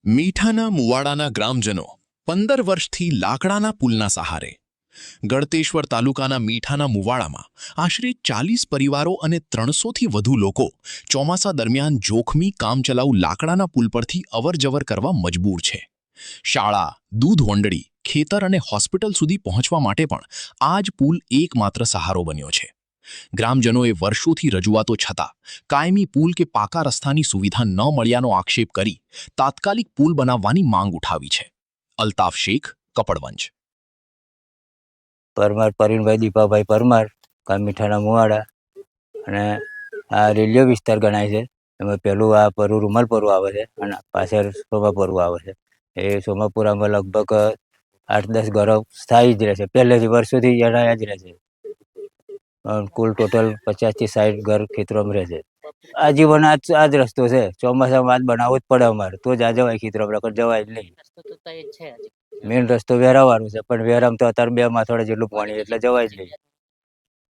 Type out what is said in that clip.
મીઠાના મુવાડાના ગ્રામજનો 15 વર્ષથી લાકડાના પુલના સહારે ગળતેશ્વર તાલુકાના મીઠાના મુવાડામાં આશરે 40 પરિવારો અને 300થી વધુ લોકો ચોમાસા દરમિયાન જોખમી કામચલાઉ લાકડાના પુલ પરથી અવરજવર કરવા મજબૂર છે. શાળા, દૂધ વંડળી, ખેતર અને હોસ્પિટલ સુધી પહોંચવા માટે પણ આ જ પુલ એકમાત્ર સહારો બન્યો છે. ગ્રામજનોએ વર્ષોથી રજૂઆતો છતાં કાયમી પુલ કે પાકા રસ્તાની સુવિધા ન મળ્યાનો આક્ષેપ કરી તાત્કાલિક પુલ બનાવવાની માંગ ઉઠાવી છે. અલ્તાફ શેખ, કપડવંજ. પરમાર પરવીનભાઈ દીપાભાઈ પરમાર, ગામ મીઠાના મુવાડા. અને આ રેલિયો વિસ્તાર ગણાય છે. એમાં પહેલું આ પરુ રૂમાલ પરુ આવે છે અને પાછળ સોમાપરુ આવે છે. એ સોમાપુરામાં લગભગ 8-10 ઘરો સ્થાયી જ રહે છે, પહેલેથી વર્ષોથી એના જ રહે છે. કુલ ટોટલ 50થી 60 ઘર ખેતરોમાં રહે છે. આજીવન આ જ રસ્તો છે. ચોમાસામાં આ જ બનાવવો જ પડે અમારે, તો જ આ જવાય ખેતરોમાં, નકર જવાય જ નહીં. મેઇન રસ્તો વેરાવાનો છે, પણ વેરામાં તો અત્યારે 2 માથોડા જેટલું પાણી એટલે જવાય જ નહીં.